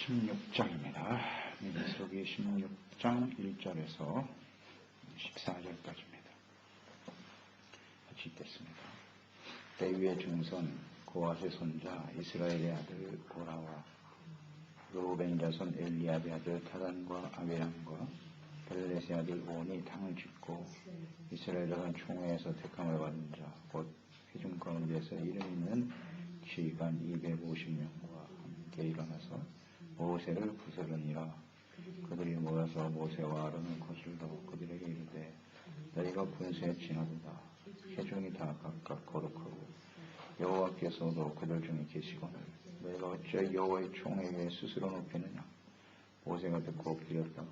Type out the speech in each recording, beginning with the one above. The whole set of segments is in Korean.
16장입니다. 민수기 16장 1절에서 14절까지입니다. 같이 읽겠습니다. 레위의 중손 고앗의 손자 이스라엘의 아들 고라와 르우벤 자손 엘리압의 아들 타단과 아비람과 벨렛의 아들 온이 당을 짓고 이스라엘 자손 총회에서 택함을 받은 자 곧 회중 가운데서 이름 있는 지휘관 250명과 함께 일어나서 모세를 부르니라. 그들이 모여서 모세와 아론을 거슬러 그들에게 이르되 너희가 분수에 지나도다. 회중이 다 각각 거룩하고 여호와께서도 그들 중에 계시거늘 너희가 어찌 여호와의 총회에 스스로 높이느냐. 모세가 듣고 엎드렸다가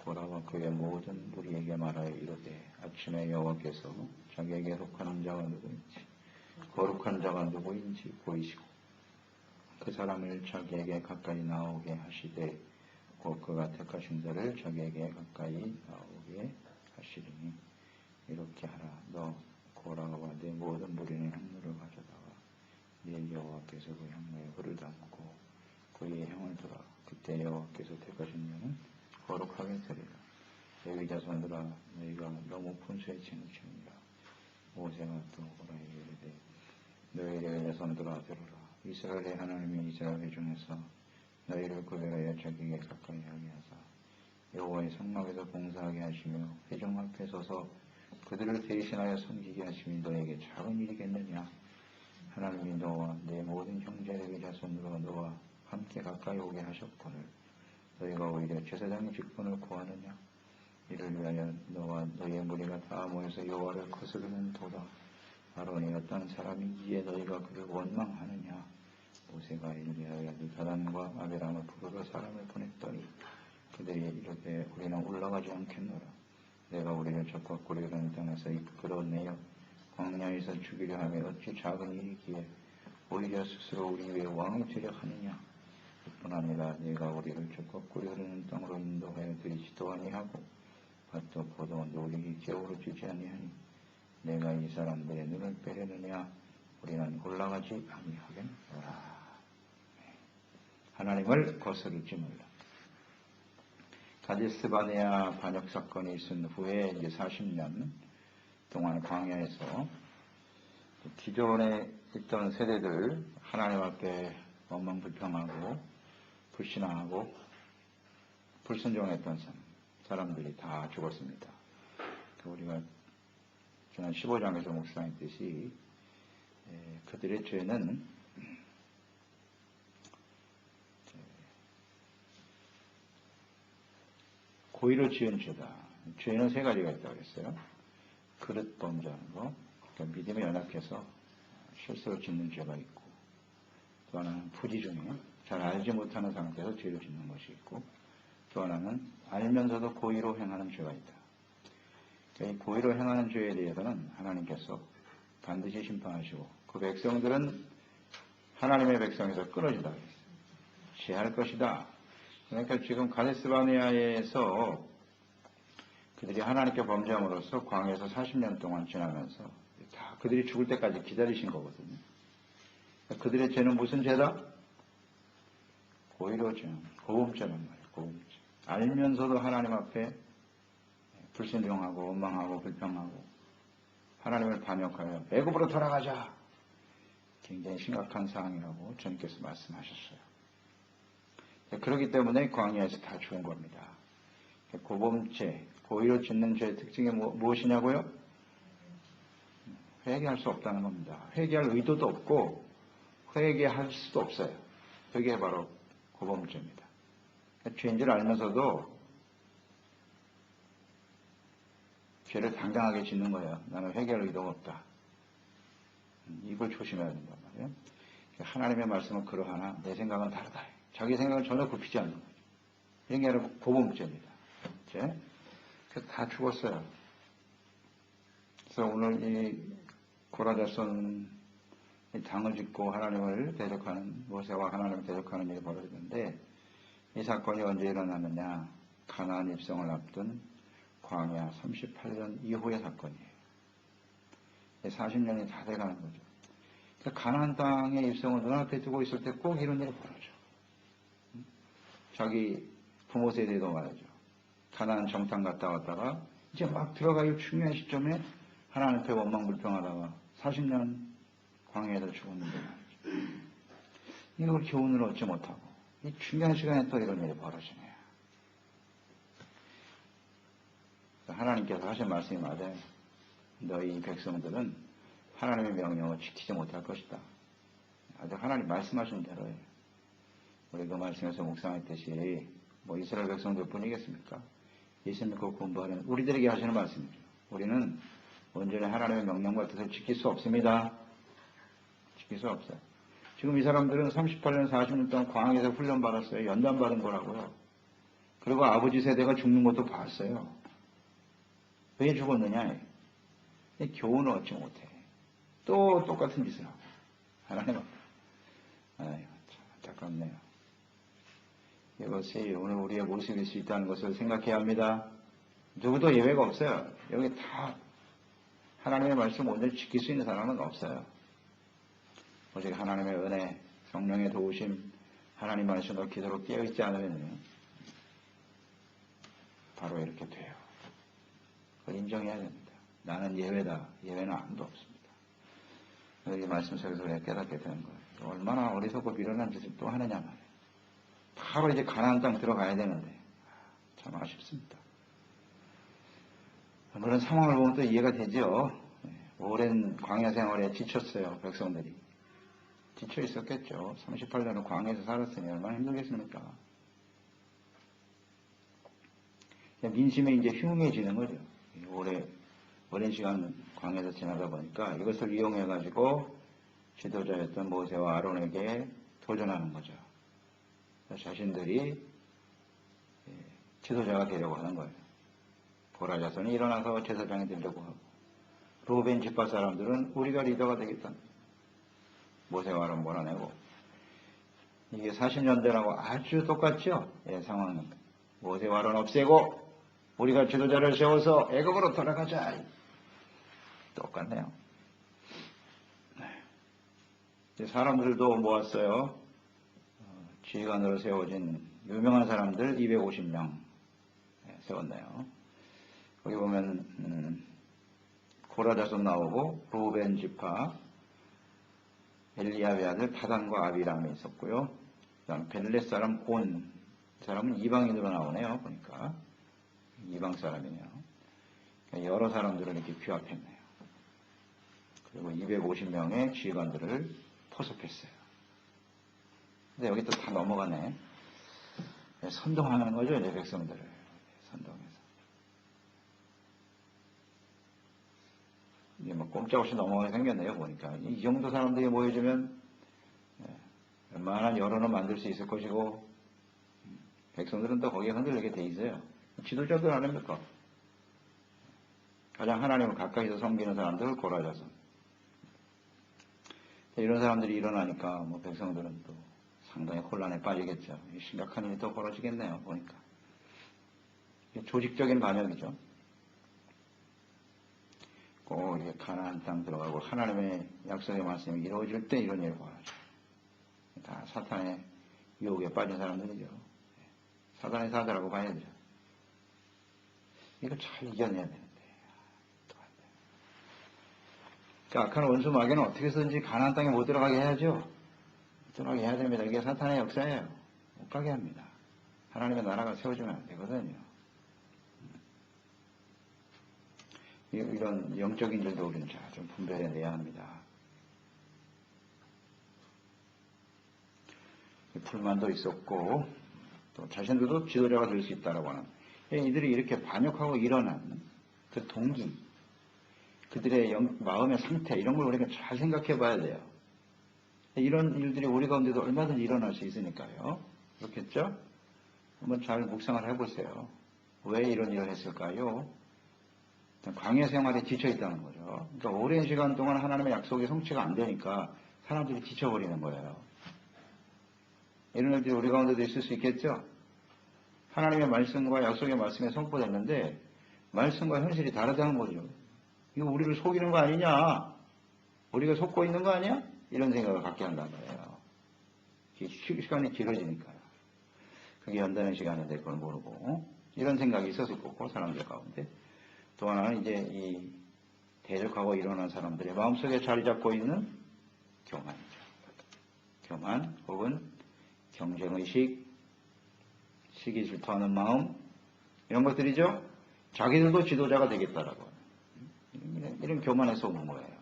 고라와 그의 모든 무리에게 말하여 이르되 아침에 여호와께서 자기에게 속하는 자가 누구인지 거룩한 자가 누구인지 보이시고 그 사람을 자기에게 가까이 나오게 하시되 곧 그가 택하신 자를 자기에게 가까이 나오게 하시리니 이렇게 하라. 너 고라와 내 모든 무리는 향로를 가져다가 네 여호와께서 그 향로에 불을 담고 그의 향을 들어 그때 여호와께서 택하신 자는 거룩하게 되리라. 레위 자손들아 너희가 너무 분수에 지느치니라. 모세가 또 고라에게 이르되 너희 레위 자손들아 들으라. 이스라엘의 하나님이 이스라엘 회중에서 너희를 구별하여 자기에게 가까이 하게 하사 여호와의 성막에서 봉사하게 하시며 회중 앞에 서서 그들을 대신하여 섬기게 하심이 너에게 작은 일이겠느냐. 하나님이 너와 내 모든 형제 레위 자손으로 너와 함께 가까이 오게 하셨거늘 너희가 오히려 제사장의 직분을 구하느냐. 이를 위하여 너와 너희의 무리가 다 모여서 여호와를 거스르는 도다. 아론이 어떤 사람이기에 너희가 그를 원망하느냐. 모세가 이를 위하여 다단과 아비람을 부르러 사람을 보냈더니 그들이 이르되 우리는 올라가지 않겠노라. 내가 우리를 적과 꿀이라는 땅에서 이끌어내어 광야에서 죽이려 하며 어찌 작은 일이기에 오히려 스스로 우리 위에 왕이 되려 하느냐. 뿐 아니라 내가 우리를 적과 꿀이 흐르는 땅으로 인도하여 들이지도 아니하고 밭도 포도원도 우리에게 기어오르지 아니하니 내가 이 사람들의 눈을 빼려느냐. 우리는 올라가지 아니하겠노라. 하나님을 거스르지 말라. 가데스바네아 반역 사건이 있은 후에 이제 40년 동안 광야에서 기존에 있던 세대들 하나님 앞에 원망불평하고 불신앙하고 불순종했던 사람들이 다 죽었습니다. 우리가 지난 15장에서 묵상했듯이 그들의 죄는 고의로 지은 죄다. 죄는 세 가지가 있다고 했어요. 그릇 범죄하는 거, 그러니까 믿음에 연약해서 실수로 짓는 죄가 있고, 또 하나는 부지 중에 잘 알지 못하는 상태에서 죄를 짓는 것이 있고, 또 하나는 알면서도 고의로 행하는 죄가 있다. 그러니까 이 고의로 행하는 죄에 대해서는 하나님께서 반드시 심판하시고 그 백성들은 하나님의 백성에서 끊어진다 그랬어요. 제할 것이다. 그러니까 지금 가데스바네아에서 그들이 하나님께 범죄함으로써 광야에서 40년 동안 지나면서 다 그들이 죽을 때까지 기다리신 거거든요. 그러니까 그들의 죄는 무슨 죄다? 고의로 죄, 고범죄란 말이에요. 고범죄. 알면서도 하나님 앞에 불순종하고 원망하고 불평하고 하나님을 반역하여 애굽으로 돌아가자. 굉장히 심각한 사항이라고 주님께서 말씀하셨어요. 그렇기 때문에 광야에서 다 죽은 겁니다. 고범죄, 고의로 짓는 죄의 특징이 무엇이냐고요? 회개할 수 없다는 겁니다. 회개할 의도도 없고 회개할 수도 없어요. 그게 바로 고범죄입니다. 죄인 줄 알면서도 죄를 당당하게 짓는 거예요. 나는 회개할 의도가 없다. 이걸 조심해야 된단 말이에요. 하나님의 말씀은 그러하나 내 생각은 다르다. 자기 생각은 전혀 굽히지 않는 거죠. 이런 게 아니라 고범죄입니다. 그래서 다 죽었어요. 그래서 오늘 이 고라자손 당을 짓고 하나님을 대적하는, 모세와 하나님을 대적하는 일이 벌어졌는데 이 사건이 언제 일어났느냐. 가나안 입성을 앞둔 광야 38년 이후의 사건이에요. 40년이 다 돼가는 거죠. 가나안 땅의 입성을 눈앞에 두고 있을 때 꼭 이런 일이 벌어져. 자기 부모 세대도 말이죠. 가나안 정탐 갔다 왔다가 이제 막 들어가기 중요한 시점에 하나님 앞에 원망불평하다가 40년 광야에서 죽었는데 말이죠. 이걸 교훈을 얻지 못하고 이 중요한 시간에 또 이런 일이 벌어지네요. 하나님께서 하신 말씀이 맞아요. 너희 백성들은 하나님의 명령을 지키지 못할 것이다. 아주 하나님 말씀하신 대로예요. 우리 그 말씀에서 묵상했듯이 뭐 이스라엘 백성들 뿐이겠습니까? 예수 믿고 공부하는 우리들에게 하시는 말씀이죠. 우리는 온전히 하나님의 명령과 뜻을 지킬 수 없습니다. 지킬 수 없어요. 지금 이 사람들은 38년, 40년 동안 광야에서 훈련받았어요. 연단받은 거라고요. 그리고 아버지 세대가 죽는 것도 봤어요. 왜 죽었느냐? 교훈을 얻지 못해. 또 똑같은 짓을 하고. 하나님 앞에. 아유, 참 안타깝네요. 이것이 오늘 우리의 모습일 수 있다는 것을 생각해야 합니다. 누구도 예외가 없어요. 여기 다 하나님의 말씀 온전히 지킬 수 있는 사람은 없어요. 오직 하나님의 은혜, 성령의 도우심, 하나님 말씀을 기도로 깨어있지 않으면 바로 이렇게 돼요. 그걸 인정해야 됩니다. 나는 예외다. 예외는 아무도 없습니다. 이 말씀 속에서 우리가 깨닫게 되는 거예요. 얼마나 어리석고 미련한 짓을 또 하느냐 말이에요. 바로 이제 가나안 땅 들어가야 되는데 참 아쉽습니다. 그런 상황을 보면 또 이해가 되죠. 오랜 광야 생활에 지쳤어요. 백성들이. 지쳐 있었겠죠. 38년을 광야에서 살았으니 얼마나 힘들겠습니까? 민심에 이제 흉해지는 거죠. 오랜 시간 광야에서 지나다 보니까 이것을 이용해가지고 지도자였던 모세와 아론에게 도전하는 거죠. 자신들이 지도자가 되려고 하는 거예요. 고라 자손이 일어나서 제사장이 되려고 하고, 루벤 지파 사람들은 우리가 리더가 되겠다. 모세와 아론 몰아내고, 이게 40년대라고 아주 똑같죠? 예, 상황은. 모세와 아론 없애고 우리가 지도자를 세워서 애굽으로 돌아가자. 똑같네요. 사람들도 모았어요. 지휘관으로 세워진 유명한 사람들 250명 세웠네요. 거기 보면 고라 자손 나오고 루벤 지파, 엘리야의 아들 다단과 아비람이 있었고요. 그다음 벨렛 사람 온 사람은 이방인으로 나오네요. 보니까 이방 사람이네요. 그러니까 여러 사람들을 이렇게 규합했네요. 그리고 250명의 지휘관들을 포섭했어요. 근데 여기 또 다 넘어가네. 선동하는 거죠, 이제 백성들을. 선동해서. 이게 뭐 꼼짝없이 넘어가게 생겼네요, 보니까. 이 정도 사람들이 모여주면 웬만한 여론을 만들 수 있을 것이고, 백성들은 또 거기에 흔들리게 돼 있어요. 지도자들 아닙니까? 가장 하나님을 가까이서 섬기는 사람들, 고라 자손. 이런 사람들이 일어나니까 뭐 백성들은 또 상당히 혼란에 빠지겠죠. 심각한 일이 또 벌어지겠네요. 보니까. 조직적인 반역이죠. 꼭 이제 가나안 땅 들어가고 하나님의 약속의 말씀이 이루어질 때 이런 일이 벌어져요. 다 사탄의 유혹에 빠진 사람들이죠. 사탄의 사자라고 봐야죠. 이거 잘 이겨내야 되는데. 그 악한 원수 마귀는 어떻게 해서든지 가나안 땅에 못 들어가게 해야죠. 들어가게 해야 됩니다. 이게 사탄의 역사예요. 못 가게 합니다. 하나님의 나라가 세워지면 안 되거든요. 이런 영적인 일도 우리는 좀 분별해내야 합니다. 불만도 있었고 또 자신들도 지도자가 될 수 있다라고 하는 이들이 이렇게 반역하고 일어난 그 동기, 그들의 마음의 상태 이런 걸 우리가 잘 생각해 봐야 돼요. 이런 일들이 우리 가운데도 얼마든지 일어날 수 있으니까요. 그렇겠죠? 한번 잘 묵상을 해보세요. 왜 이런 일을 했을까요? 광야 생활에 지쳐 있다는 거죠. 그러니까 오랜 시간 동안 하나님의 약속이 성취가 안 되니까 사람들이 지쳐버리는 거예요. 이런 일들이 우리 가운데도 있을 수 있겠죠? 하나님의 말씀과 약속의 말씀에 선포됐는데 말씀과 현실이 다르다는 거죠. 이거 우리를 속이는 거 아니냐? 우리가 속고 있는 거 아니야? 이런 생각을 갖게 한단 말이에요. 시간이 길어지니까요. 그게 연단의 시간인데 그걸 모르고 이런 생각이 있었을 거고 사람들 가운데 또 하나는 이제 이 대적하고 일어난 사람들의 마음속에 자리 잡고 있는 교만이죠. 교만 혹은 경쟁의식, 시기 질투하는 마음 이런 것들이죠. 자기들도 지도자가 되겠다라고 이런 교만에서 오는 거예요.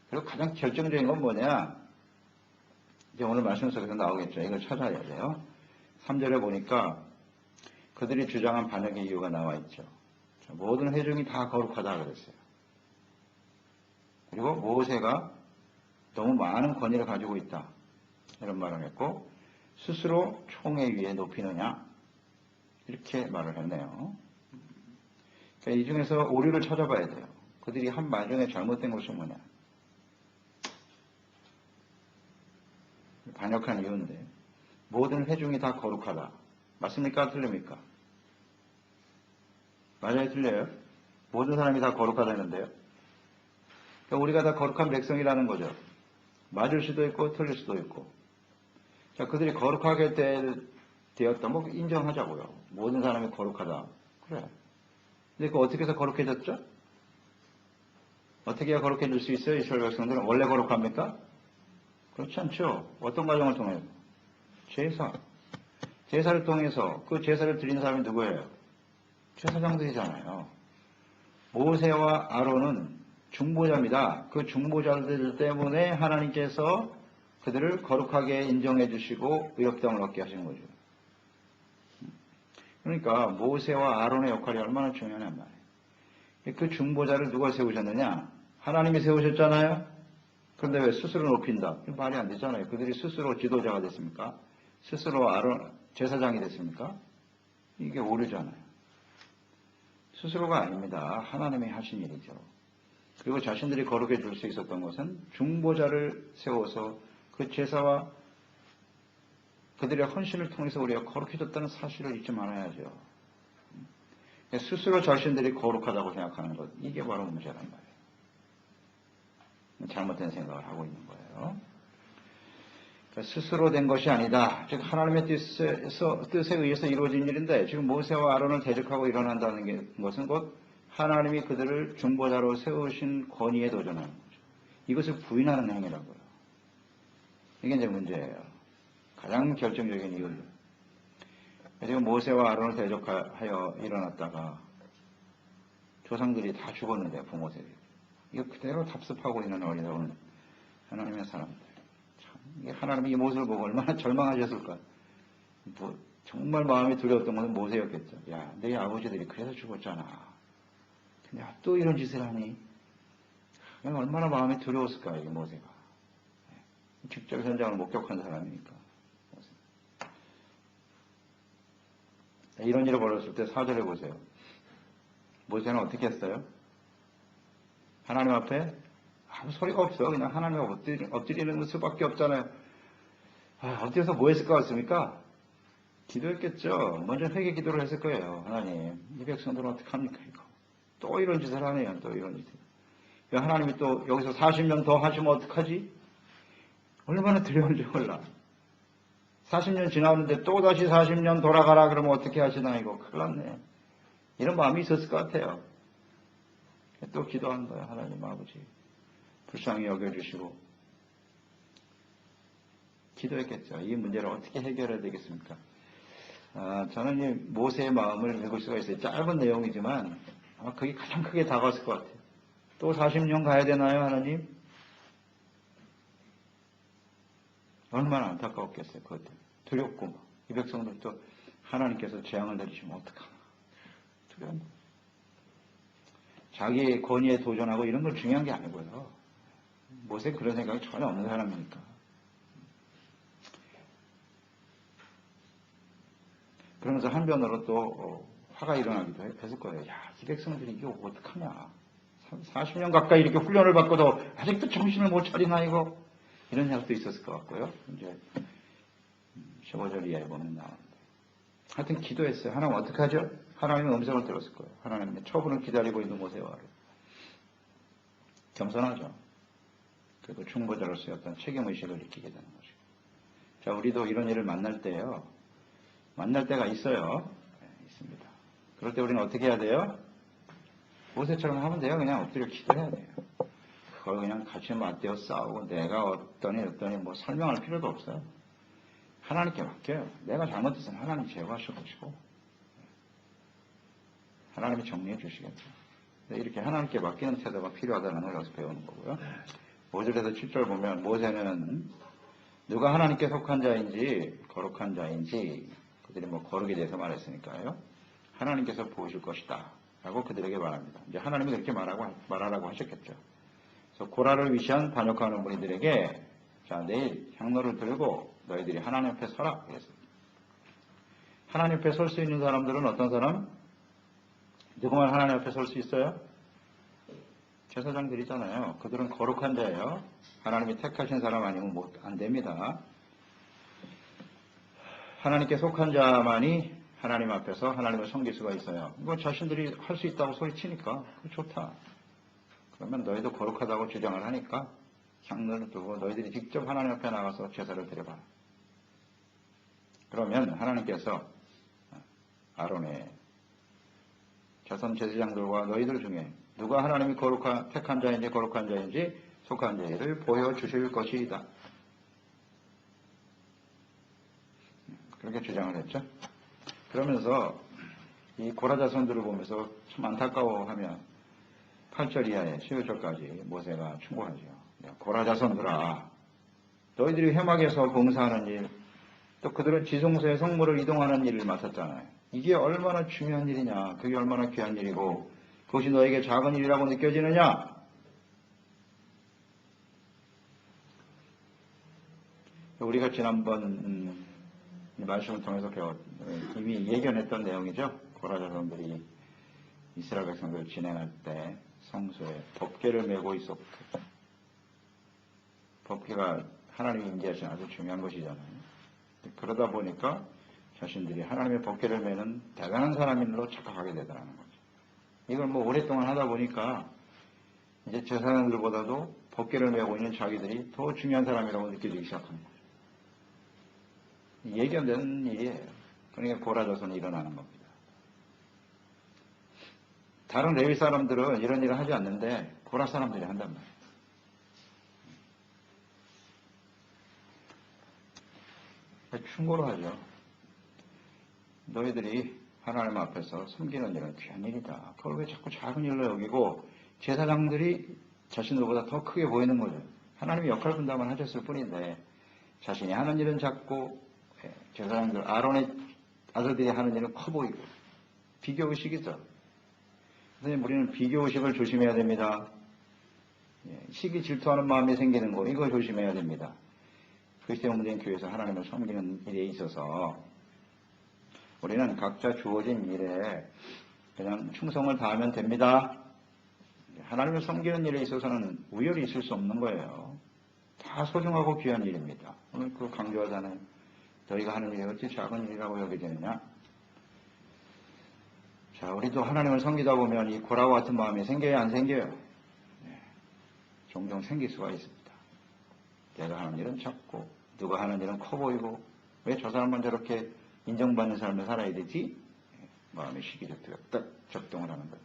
그리고 가장 결정적인 건 뭐냐? 이제 오늘 말씀 속에서 나오겠죠. 이걸 찾아야 돼요. 3절에 보니까 그들이 주장한 반역의 이유가 나와 있죠. 모든 회중이 다 거룩하다 그랬어요. 그리고 모세가 너무 많은 권위를 가지고 있다. 이런 말을 했고 스스로 총의 위에 높이느냐 이렇게 말을 했네요. 그러니까 이 중에서 오류를 찾아봐야 돼요. 그들이 한 말 중에 잘못된 것이 뭐냐. 반역한 이유인데 모든 회중이 다 거룩하다. 맞습니까? 틀립니까? 맞아요? 틀려요? 모든 사람이 다 거룩하다는데요. 그러니까 우리가 다 거룩한 백성이라는 거죠. 맞을 수도 있고 틀릴 수도 있고. 자, 그들이 거룩하게 되었다. 뭐 인정하자고요. 모든 사람이 거룩하다. 그래. 근데 그 어떻게 해서 거룩해졌죠? 어떻게 해야 거룩해질 수 있어요? 이스라엘 백성들은 원래 거룩합니까? 그렇지 않죠. 어떤 과정을 통해서? 제사. 제사를 통해서 그 제사를 드리는 사람이 누구예요? 제사장들이잖아요. 모세와 아론은 중보자입니다. 그 중보자들 때문에 하나님께서 그들을 거룩하게 인정해 주시고 의롭다함을 얻게 하시는 거죠. 그러니까 모세와 아론의 역할이 얼마나 중요하냔 말이에요. 그 중보자를 누가 세우셨느냐? 하나님이 세우셨잖아요. 그런데 왜 스스로 높인다? 말이 안 되잖아요. 그들이 스스로 지도자가 됐습니까? 스스로 아론 제사장이 됐습니까? 이게 오류잖아요. 스스로가 아닙니다. 하나님이 하신 일이죠. 그리고 자신들이 거룩해질 수 있었던 것은 중보자를 세워서 그 제사와 그들의 헌신을 통해서 우리가 거룩해졌다는 사실을 잊지 말아야죠. 스스로 자신들이 거룩하다고 생각하는 것, 이게 바로 문제란 말이에요. 잘못된 생각을 하고 있는 거예요. 그러니까 스스로 된 것이 아니다. 즉 하나님의 뜻에 의해서 이루어진 일인데 지금 모세와 아론을 대적하고 일어난다는 것은 곧 하나님이 그들을 중보자로 세우신 권위에 도전하는 거죠. 이것을 부인하는 행위라고요. 이게 이제 문제예요. 가장 결정적인 이유죠. 지금 모세와 아론을 대적하여 일어났다가 조상들이 다 죽었는데 부모들이 이거 그대로 답습하고 있는 어리석은 하나님의 사람들. 참, 하나님이 이 모습을 보고 얼마나 절망하셨을까. 뭐, 정말 마음이 두려웠던 것은 모세였겠죠. 야, 내 아버지들이 그래서 죽었잖아. 근데 또 이런 짓을 하니 얼마나 마음이 두려웠을까 이게 모세가. 직접 현장을 목격한 사람이니까. 이런 일을 벌였을 때 4절에 보세요. 모세는 어떻게 했어요? 하나님 앞에 아무 소리가 없어. 그냥 하나님 앞에 엎드리는 수밖에 없잖아요. 엎드려서 뭐 했을 것 같습니까? 기도했겠죠. 먼저 회개 기도를 했을 거예요. 하나님, 이 백성들은 어떡합니까 이거. 또 이런 짓을 하네요. 또 이런 짓을. 하나님이 또 여기서 40년 더 하시면 어떡하지? 얼마나 두려운지 몰라. 40년 지났는데 또다시 40년 돌아가라 그러면 어떻게 하시나 이거 큰일 났네. 이런 마음이 있었을 것 같아요. 또 기도하는 거예요. 하나님 아버지 불쌍히 여겨주시고 기도했겠죠. 이 문제를 어떻게 해결해야 되겠습니까? 저는 이 모세의 마음을 읽을 수가 있어요. 짧은 내용이지만 아마 그게 가장 크게 다가왔을 것 같아요. 또 40년 가야 되나요 하나님? 얼마나 안타까웠겠어요. 그것도 두렵고 이 백성들도 하나님께서 재앙을 내리시면 어떡하나 두려운 거예요. 자기의 권위에 도전하고 이런 건 중요한 게 아니고요. 모세 그런 생각이 전혀 없는 사람이니까. 그러면서 한편으로 또 화가 일어나기도 했을 거예요. 야, 이 백성들이 이거 어떡하냐. 40년 가까이 이렇게 훈련을 받고도 아직도 정신을 못 차리나 이거. 이런 생각도 있었을 것 같고요. 이제 15절 이하에 보면 나오는데. 하여튼 기도했어요. 하나님 어떡하죠? 하나님의 음성을 들었을 거예요. 하나님의 처분을 기다리고 있는 모세와 아론. 겸손하죠. 그리고 중보자로서의 어떤 책임의식을 느끼게 되는 거죠. 자, 우리도 이런 일을 만날 때요. 만날 때가 있어요. 네, 있습니다. 그럴 때 우리는 어떻게 해야 돼요? 모세처럼 하면 돼요. 그냥 엎드려 기도해야 돼요. 그걸 그냥 같이 맞대어 싸우고 내가 어떠니 뭐 설명할 필요도 없어요. 하나님께 맡겨요. 내가 잘못했으면 하나님 제거하실 것이고 하나님이 정리해 주시겠죠. 이렇게 하나님께 맡기는 태도가 필요하다는 걸 여기서 배우는 거고요. 5절에서 7절 보면 모세는 누가 하나님께 속한 자인지 거룩한 자인지 그들이 뭐 거룩에 대해서 말했으니까요. 하나님께서 보실 것이다 라고 그들에게 말합니다. 이제 하나님이 그렇게 말하라고 하셨겠죠. 그래서 고라를 위시한 반역하는 무리들에게 자 내일 향로를 들고 너희들이 하나님 앞에 서라 그랬습니다. 하나님 앞에 설 수 있는 사람들은 어떤 사람? 누구만 하나님 앞에 설 수 있어요? 제사장들이잖아요. 그들은 거룩한 자예요. 하나님이 택하신 사람 아니면 안 됩니다. 하나님께 속한 자만이 하나님 앞에서 하나님을 섬길 수가 있어요. 이거 자신들이 할 수 있다고 소리치니까 좋다. 그러면 너희도 거룩하다고 주장을 하니까 향로를 두고 너희들이 직접 하나님 앞에 나가서 제사를 드려봐. 그러면 하나님께서 아론의 자손 제사장들과 너희들 중에 누가 하나님이 택한 자인지 거룩한 자인지 속한 자를 보여주실 것이다. 그렇게 주장을 했죠. 그러면서 이 고라 자손들을 보면서 참 안타까워하며 8절 이하에 11절까지 모세가 충고하죠. 고라 자손들아 너희들이 회막에서 봉사하는 일 또 그들은 지성소의 성물을 이동하는 일을 맡았잖아요. 이게 얼마나 중요한 일이냐. 그게 얼마나 귀한 일이고 그것이 너에게 작은 일이라고 느껴지느냐. 우리가 지난번 이 말씀을 통해서 이미 예견했던 내용이죠. 고라 자손들이 이스라엘 백성들을 진행할 때 성소에 법궤를 메고 있었고 법궤가 하나님이 인지하신 아주 중요한 것이잖아요. 그러다 보니까 자신들이 하나님의 법궤를 메는 대단한 사람인로 착각하게 되더라는 거죠. 이걸 뭐 오랫동안 하다 보니까 이제 제사장들보다도 법궤를 메고 있는 자기들이 더 중요한 사람이라고 느껴지기 시작하는 거죠. 예견되는 일이에요. 그러니까 고라 자손이 일어나는 겁니다. 다른 레위 사람들은 이런 일을 하지 않는데 고라 사람들이 한단 말이에요. 충고를 하죠. 너희들이 하나님 앞에서 섬기는 일은 귀한 일이다. 그걸 왜 자꾸 작은 일로 여기고 제사장들이 자신들보다 더 크게 보이는 거죠. 하나님이 역할 분담을 하셨을 뿐인데 자신이 하는 일은 작고 제사장들 아론의 아들들이 하는 일은 커 보이고 비교의식이죠. 선생님 우리는 비교의식을 조심해야 됩니다. 시기 질투하는 마음이 생기는 거 이거 조심해야 됩니다. 그리스도 문재인 교회에서 하나님을 섬기는 일에 있어서 우리는 각자 주어진 일에 그냥 충성을 다하면 됩니다. 하나님을 섬기는 일에 있어서는 우열이 있을 수 없는 거예요. 다 소중하고 귀한 일입니다. 오늘 그 강조하잖아요. 너희가 하는 일이 어찌 작은 일이라고 여겨지느냐. 자, 우리도 하나님을 섬기다 보면 이 고라와 같은 마음이 생겨요, 안 생겨요? 네, 종종 생길 수가 있습니다. 내가 하는 일은 작고 누가 하는 일은 커 보이고 왜 저 사람만 저렇게 인정받는 삶을 살아야 되지? 마음의 시기적도가 딱 작동을 하는 거예요.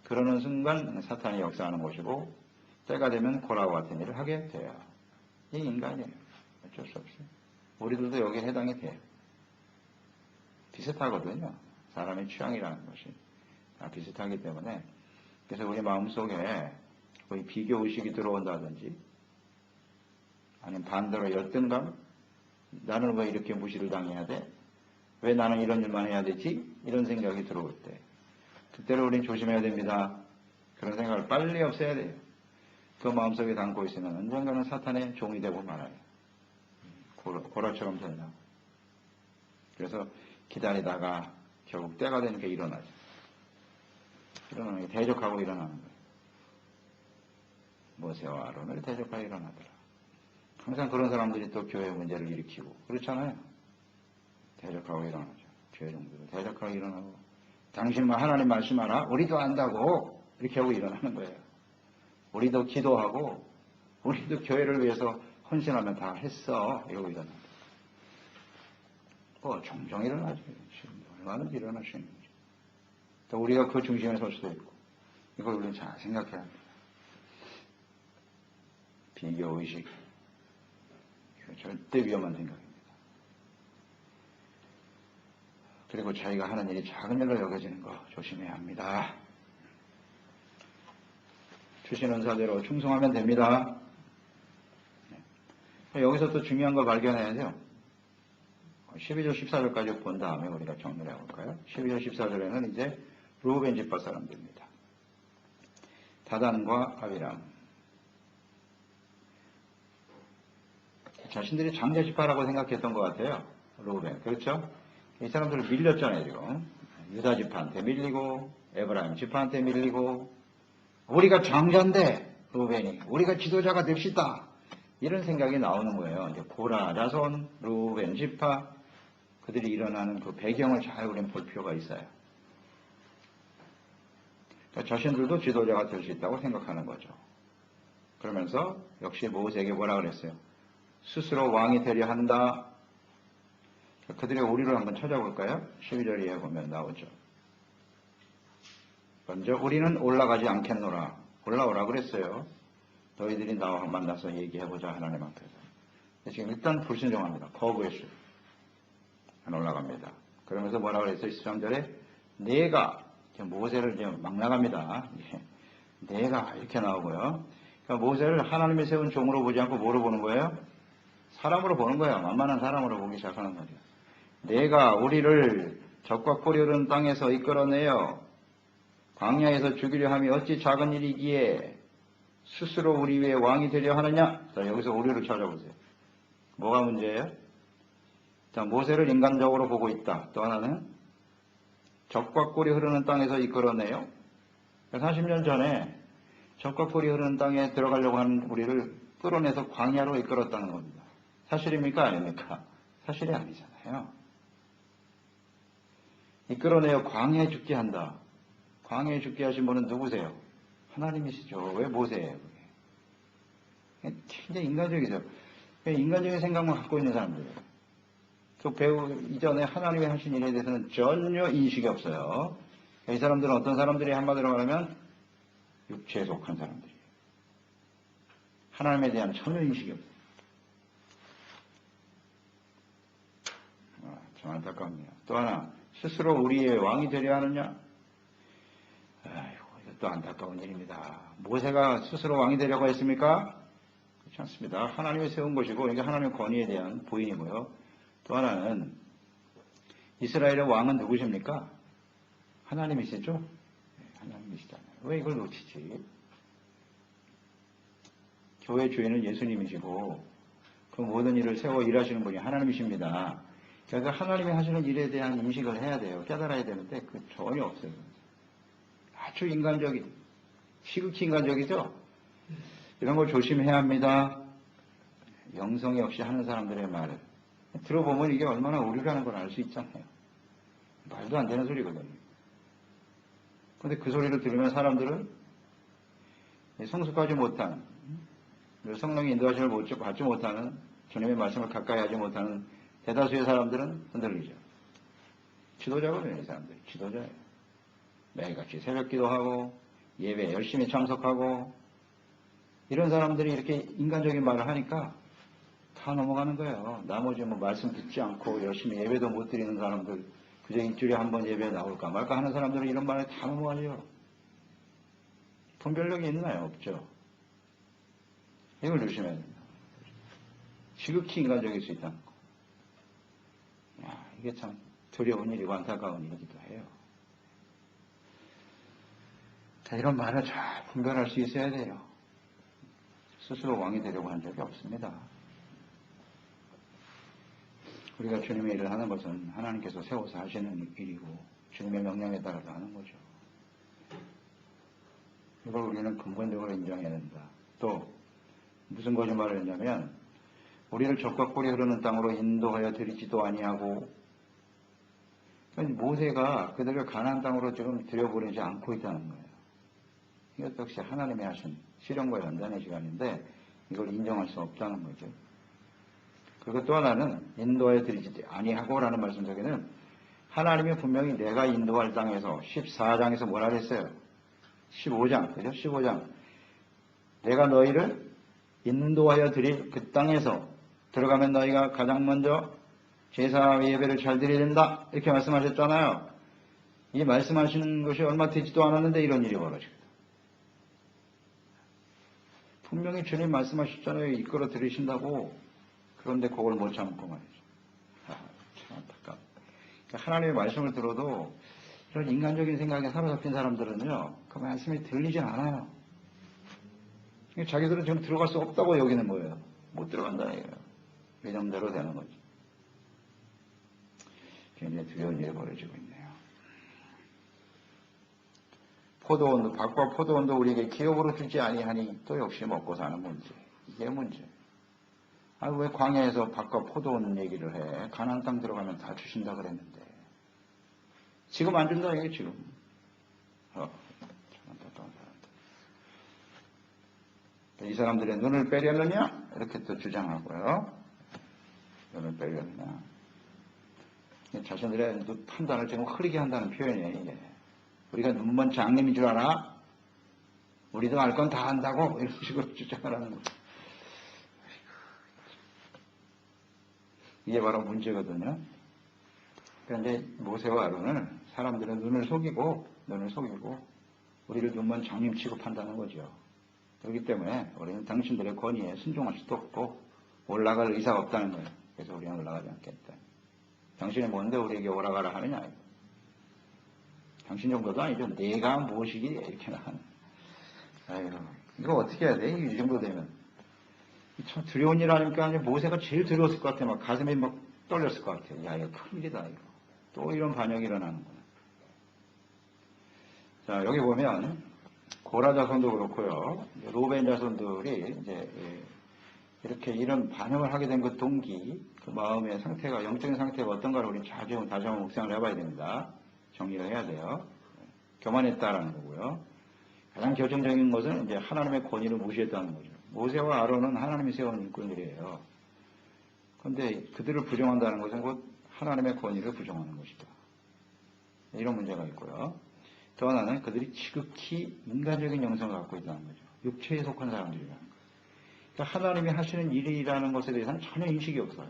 그러는 순간 사탄이 역사하는 것이고 때가 되면 고라와 같은 일을 하게 돼요. 이 인간이에요. 어쩔 수 없어요. 우리들도 여기에 해당이 돼요. 비슷하거든요. 사람의 취향이라는 것이 다 비슷하기 때문에 그래서 우리 마음속에 거의 비교의식이 들어온다든지 아니면 반대로 열등감? 나는 왜 이렇게 무시를 당해야 돼? 왜 나는 이런 일만 해야 되지? 이런 생각이 들어올 때 그때로 우리는 조심해야 됩니다. 그런 생각을 빨리 없애야 돼요. 그 마음속에 담고 있으면 언젠가는 사탄의 종이 되고 말아요. 고라처럼 된다고. 그래서 기다리다가 결국 때가 되니까 일어나죠. 일어나는 게 대적하고 일어나는 거예요. 모세와 아론을 대적하고 일어나더라. 항상 그런 사람들이 또 교회 문제를 일으키고 그렇잖아요. 대적하고 일어나죠. 교회 종들을 대적하고 일어나고 당신만 하나님 말씀하라 우리도 안다고 이렇게 하고 일어나는 거예요. 우리도 기도하고 우리도 교회를 위해서 헌신하면 다 했어 이러고 일어난다. 종종 일어나죠. 지금 얼마든지 일어나시는 거죠. 또 우리가 그 중심에 설 수도 있고, 이걸 우리는 잘 생각해야 합니다. 비교의식, 절대 위험한 생각입니다. 그리고 자기가 하는 일이 작은 일로 여겨지는 거 조심해야 합니다. 주신 은사대로 충성하면 됩니다. 여기서 또 중요한 걸 발견해야 돼요. 12절 14절까지 본 다음에 우리가 정리를 해볼까요? 12절 14절에는 이제 루벤 지파 사람들입니다. 다단과 아비람. 자신들이 장자 지파라고 생각했던 것 같아요. 루벤. 그렇죠? 이 사람들을 밀렸잖아요, 지금. 유다 지파한테 밀리고, 에브라임 지파한테 밀리고, 우리가 장자인데, 루벤이. 우리가 지도자가 됩시다. 이런 생각이 나오는 거예요. 이제 고라, 자손, 루벤 지파, 그들이 일어나는 그 배경을 잘 우리는 볼 필요가 있어요. 그러니까 자신들도 지도자가 될 수 있다고 생각하는 거죠. 그러면서 역시 모세에게 뭐라 그랬어요? 스스로 왕이 되려 한다. 그들의 오리를 한번 찾아볼까요? 12절에 보면 나오죠. 먼저 우리는 올라가지 않겠노라. 올라오라 그랬어요. 너희들이 나와 만나서 얘기해보자 하나님 앞에서. 지금 일단 불순종합니다. 거부했어요. 안 올라갑니다. 그러면서 뭐라 그랬어요? 13절에 내가, 모세를 이제 막 나갑니다. 내가 이렇게 나오고요. 그러니까 모세를 하나님이 세운 종으로 보지 않고 뭐로 보는 거예요? 사람으로 보는 거예요. 만만한 사람으로 보기 시작하는 거죠. 내가 우리를 적과 꿀이 흐르는 땅에서 이끌어내어 광야에서 죽이려 함이 어찌 작은 일이기에 스스로 우리 위에 왕이 되려 하느냐? 자, 여기서 우리를 찾아보세요. 뭐가 문제예요? 자, 모세를 인간적으로 보고 있다. 또 하나는 적과 꿀이 흐르는 땅에서 이끌어내요. 40년 전에 적과 꿀이 흐르는 땅에 들어가려고 하는 우리를 끌어내서 광야로 이끌었다는 겁니다. 사실입니까? 아닙니까? 사실이 아니잖아요. 이끌어내어 광야에 죽게 한다. 광야에 죽게 하신 분은 누구세요? 하나님이시죠. 왜 모세예요? 그게 굉장히 인간적이죠. 인간적인 생각만 갖고 있는 사람들이에요. 그 배우 이전에 하나님이 하신 일에 대해서는 전혀 인식이 없어요. 이 사람들은 어떤 사람들이 한마디로 말하면 육체에 속한 사람들이에요. 하나님에 대한 전혀 인식이 없어요. 참 안타깝네요. 또 하나, 스스로 우리의 왕이 되려 하느냐? 아이고, 이것도 안타까운 일입니다. 모세가 스스로 왕이 되려고 했습니까? 그렇지 않습니다. 하나님이 세운 것이고, 이게 하나님의 권위에 대한 부인이고요. 또 하나는, 이스라엘의 왕은 누구십니까? 하나님이시죠? 네, 하나님이시잖아요. 왜 이걸 놓치지? 교회 주인은 예수님이시고, 그 모든 일을 세워 일하시는 분이 하나님이십니다. 그래서 하나님이 하시는 일에 대한 인식을 해야 돼요. 깨달아야 되는데 그 전혀 없어요. 아주 인간적인, 시극히 인간적이죠? 이런 걸 조심해야 합니다. 영성이 없이 하는 사람들의 말을 들어보면 이게 얼마나 오류라는 걸 알 수 있잖아요. 말도 안 되는 소리거든요. 그런데 그 소리를 들으면 사람들은 성숙하지 못한, 성령의 인도하심을 받지 못하는, 주님의 말씀을 가까이 하지 못하는 대다수의 사람들은 흔들리죠. 지도자거든요, 이 사람들. 지도자예요. 매일같이 새벽 기도하고, 예배에 열심히 참석하고, 이런 사람들이 이렇게 인간적인 말을 하니까 다 넘어가는 거예요. 나머지 뭐 말씀 듣지 않고 열심히 예배도 못 드리는 사람들, 그저 일주일에 한 번 예배에 나올까 말까 하는 사람들은 이런 말에 다 넘어가죠. 분별력이 있나요? 없죠. 이걸 조심해야 됩니다. 지극히 인간적일 수 있다는 거. 이게 참 두려운 일이고 안타까운 일이기도 해요. 자, 이런 말을 잘 분별할 수 있어야 돼요. 스스로 왕이 되려고 한 적이 없습니다. 우리가 주님의 일을 하는 것은 하나님께서 세워서 하시는 일이고 주님의 명령에 따라서 하는 거죠. 이걸 우리는 근본적으로 인정해야 된다. 또 무슨 거짓말을 했냐면 우리를 적과 꿀이 흐르는 땅으로 인도하여 드리지도 아니하고, 모세가 그들을 가나안 땅으로 지금 들여보내지 않고 있다는 거예요. 이것 역시 하나님이 하신 실현과 연단의 시간인데 이걸 인정할 수 없다는 거죠. 그리고 또 하나는 인도하여 드리지 아니하고라는 말씀 속에는 하나님이 분명히 내가 인도할 땅에서 14장에서 뭐라 그랬어요? 15장, 그죠? 15장. 내가 너희를 인도하여 드릴 그 땅에서 들어가면 너희가 가장 먼저 제사 예배를 잘 드려야 된다. 이렇게 말씀하셨잖아요. 이 말씀하시는 것이 얼마 되지도 않았는데 이런 일이 벌어지거든. 분명히 주님 말씀하셨잖아요. 이끌어 들으신다고. 그런데 그걸 못 참고 말이죠. 참 안타깝다. 하나님의 말씀을 들어도 이런 인간적인 생각에 사로잡힌 사람들은요, 그 말씀이 들리진 않아요. 자기들은 지금 들어갈 수 없다고 여기는 거예요. 못 들어간다는 얘기예요. 예정대로 되는 거지. 굉장히 두려운 일이 벌어지고 있네요. 포도원도, 밥과 포도원도 우리에게 기업으로 주지 아니하니 또 역시 먹고 사는 문제. 이게 문제. 왜 광야에서 밥과 포도원 얘기를 해? 가나안 땅 들어가면 다 주신다 그랬는데. 지금 안 준다 이게 지금. 참 안타까운 사람들. 이 사람들의 눈을 빼려느냐? 이렇게 또 주장하고요. 눈을 빼려느냐? 자신들의 판단을 지금 흐리게 한다는 표현이에요, 이게. 우리가 눈먼 장님인 줄 알아? 우리도 알 건 다 안다고? 이런 식으로 주장을 하는 거죠. 이게 바로 문제거든요. 그런데 모세와 아론은 사람들의 눈을 속이고 우리를 눈먼 장님 취급한다는 거죠. 그렇기 때문에 우리는 당신들의 권위에 순종할 수도 없고 올라갈 의사가 없다는 거예요. 그래서 우리는 올라가지 않겠다. 당신이 뭔데 우리에게 올라가라 하느냐. 당신 정도도 아니죠. 내가 무엇이기 이렇게 나가는. 아이고, 이거 어떻게 해야 돼? 이 정도 되면. 참 두려운 일 아닙니까? 모세가 제일 두려웠을 것 같아. 막 가슴이 막 떨렸을 것 같아. 야, 이거 큰일이다, 이거. 또 이런 반역이 일어나는구나. 자, 여기 보면 고라 자손도 그렇고요. 로벤 자손들이 이제 이렇게 이런 반역을 하게 된 그 동기, 그 마음의 상태가, 영적인 상태가 어떤가를 우리 다시 한번 묵상을 해봐야 됩니다. 정리를 해야 돼요. 교만했다라는 거고요. 가장 결정적인 것은 이제 하나님의 권위를 무시했다는 거죠. 모세와 아론은 하나님이 세운 일꾼들이에요. 그런데 그들을 부정한다는 것은 곧 하나님의 권위를 부정하는 것이다. 이런 문제가 있고요. 또 하나는 그들이 지극히 인간적인 영성을 갖고 있다는 거죠. 육체에 속한 사람들이라는 거예요. 그러니까 하나님이 하시는 일이라는 것에 대해서는 전혀 인식이 없어요.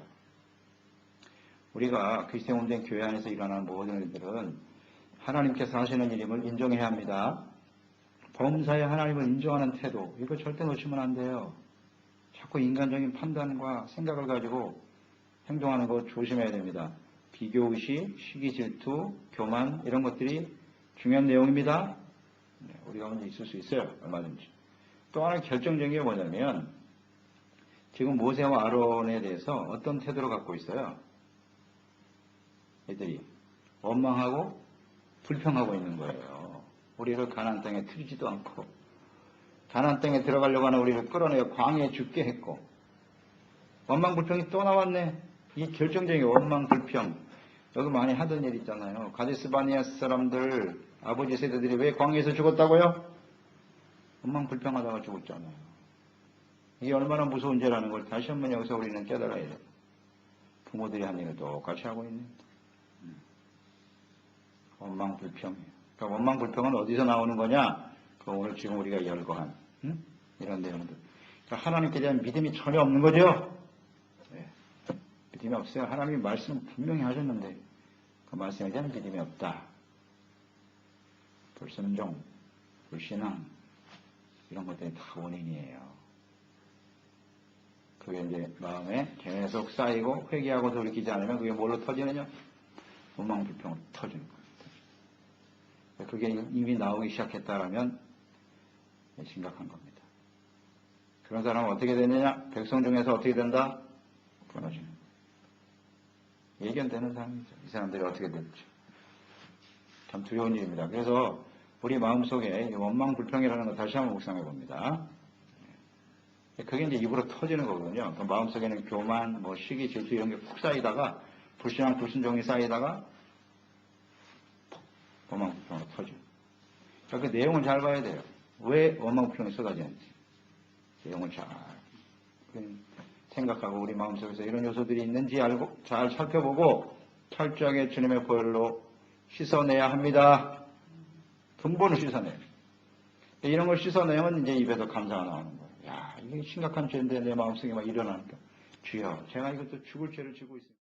우리가 그리스도의 몸된 교회 안에서 일어나는 모든 일들은 하나님께서 하시는 일임을 인정해야 합니다. 범사에 하나님을 인정하는 태도, 이거 절대 놓치면 안 돼요. 자꾸 인간적인 판단과 생각을 가지고 행동하는 거 조심해야 됩니다. 비교의식, 시기질투, 교만 이런 것들이 중요한 내용입니다. 우리 가운데 있을 수 있어요. 얼마든지. 또 하나 결정적인 게 뭐냐면 지금 모세와 아론에 대해서 어떤 태도를 갖고 있어요? 애들이 원망하고 불평하고 있는 거예요. 우리를 가나안 땅에 들이지도 않고 가나안 땅에 들어가려고 하는 우리를 끌어내어 광야에 죽게 했고 원망 불평이 또 나왔네. 이 결정적인 원망 불평 여기 많이 하던 일 있잖아요. 가데스 바네아 사람들 아버지 세대들이 왜 광야에서 죽었다고요? 원망 불평하다가 죽었잖아요. 이게 얼마나 무서운 죄라는 걸 다시 한번 여기서 우리는 깨달아야 돼요. 부모들이 한 일을 똑같이 하고 있는 원망 불평. 그러니까 원망 불평은 어디서 나오는 거냐? 그 오늘 지금 우리가 열거한 이런 내용들. 그러니까 하나님께 대한 믿음이 전혀 없는 거죠. 네. 믿음이 없어요. 하나님이 말씀 분명히 하셨는데 그 말씀에 대한 믿음이 없다. 불순종, 불신앙 이런 것들이 다 원인이에요. 그게 이제 마음에 계속 쌓이고 회개하고 돌이키지 않으면 그게 뭘로 터지느냐? 원망 불평으로 터지는 거예요. 그게 이미 나오기 시작했다라면 심각한 겁니다. 그런 사람은 어떻게 되느냐? 백성 중에서 어떻게 된다? 끊어지는 거예요. 예견되는 사람이죠. 이 사람들이 어떻게 될지. 참 두려운 일입니다. 그래서 우리 마음속에 원망 불평이라는 거 다시 한번 묵상해 봅니다. 그게 이제 입으로 터지는 거거든요. 그 마음속에는 교만, 시기, 질투 이런 게 푹 쌓이다가 불신앙, 불순종이 쌓이다가 원망 불평으로 터져. 그 내용을 잘 봐야 돼요. 왜 원망 불평이 쏟아지는지. 내용을 잘. 생각하고 우리 마음속에서 이런 요소들이 있는지 알고 잘 살펴보고 철저하게 주님의 보혈로 씻어내야 합니다. 근본을 씻어내요. 이런 걸 씻어내면 이제 입에서 감사가 나오는 거예요. 야, 이게 심각한 죄인데 내 마음속에 막 일어나니까 주여, 제가 이것도 죽을 죄를 지고 있습니다.